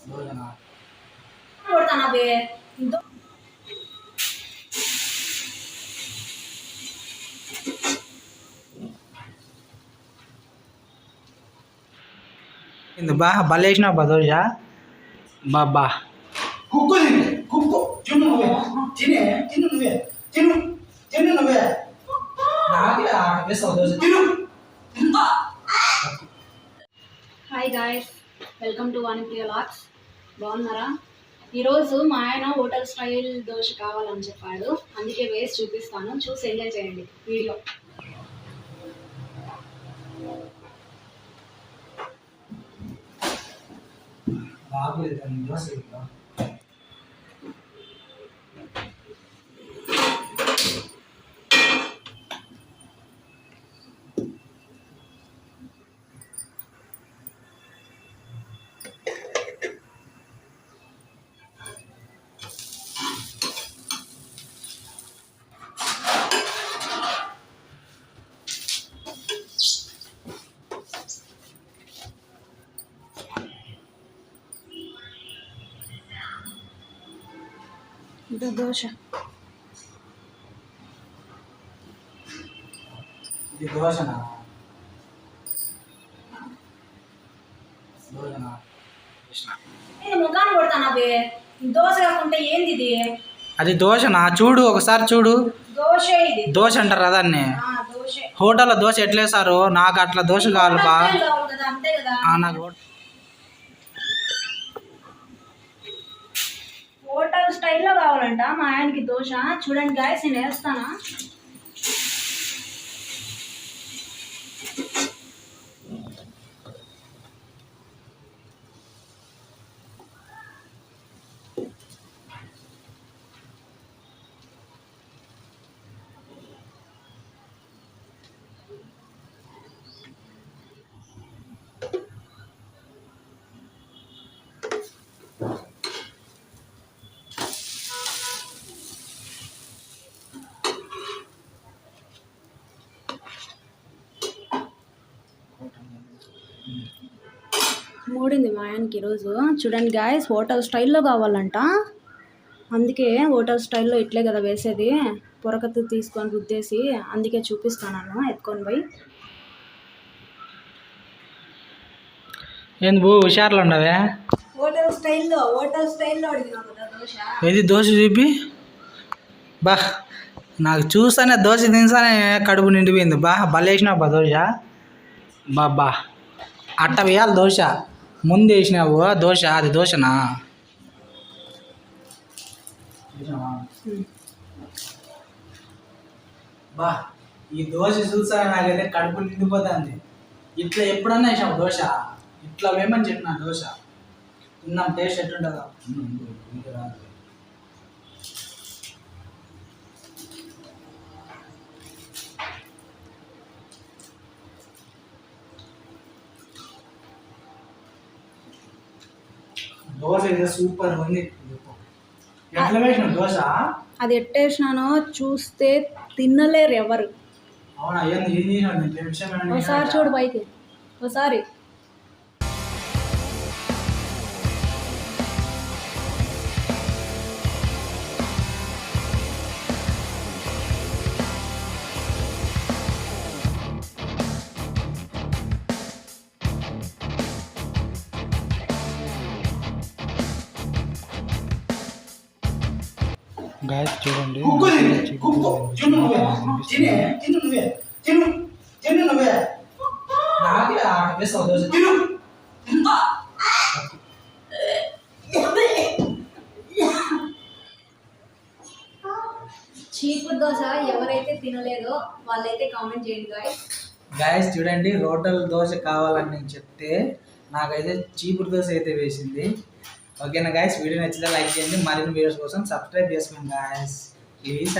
బా బలేసిన బదోజ బాబా hi guys, welcome to Vanipriya లాట్స్. బాగున్నారా? ఈరోజు మా ఆయన హోటల్ స్టైల్ దోశ కావాలని చెప్పాడు, అందుకే వేసి చూపిస్తాను. చూసి ఎంజాయ్ చేయండి వీడియో. ఇది దోశ. ఇది దోశనా? ముఖాన్ని కొడతాను. అవి దోశ కాకుంటే ఏంది ఇది? అది దోశనా? చూడు ఒకసారి చూడు. దోశ ఇది. దోశ అంటారు దాన్ని. హోటల్లో దోశ ఎట్లేసారు? నాకు అట్లా దోశ కావాలి బా. నాకు హోటల్ స్టైల్లో కావాలంట మా ఆయనకి దోశ. చూడండి గాయస్, నేను వేస్తానా. మూడింది మా ఆయనకి ఈరోజు. చూడండి గాయస్, హోటల్ స్టైల్లో కావాలంట, అందుకే హోటల్ స్టైల్లో ఇట్లే కదా వేసేది. పొరకత్తు తీసుకొని రుద్దేసి, అందుకే చూపిస్తాను ఎత్తుకొని పోయి. ఏంది బో హుషారులు ఉండవే? హోటల్ స్టైల్లో అడిగినావు కదా దోశ. ఏది దోశ చూపి బా. నాకు చూస్తానే దోశ తినసానే కడుపు నిండిపోయింది బా. బలేసినావు బా దోశ బాబా. అట్ట వేయాలి దోశ. ముందు వేసినావు దోశ, అది దోశనా? బా ఈ దోశ చూసా నాకైతే కడుపు నిండిపోతుంది. ఇట్లా ఎప్పుడన్నా వేసావు దోశ? ఇట్లా వేయమని చెప్పిన దోశ తిన్నాం, టేస్ట్ ఎట్టుంటుందో. దోశ సూపర్ ఉంది. ఎట్లా వేసినావు దోశ? అది ఎట్టేసినానో చూస్తే తినలేరు ఎవరు. అవునా? ఒకసారి చూడు పైకి, ఒకసారి. గాయస్ చూడండి, చీపు దోశ ఎవరైతే తినలేదో వాళ్ళైతే కామెంట్ చేయండి గాయస్. గాయస్ చూడండి, హోటల్ దోశ కావాలని నేను చెప్తే నాకైతే చీపురు దోశ అయితే వేసింది. ఓకేనా గాయస్, వీడియో నచ్చితే లైక్ చేయండి. మరిన్ని వీడియోస్ కోసం సబ్స్క్రైబ్ చేసుకోండి గాయస్ ప్లీజ్.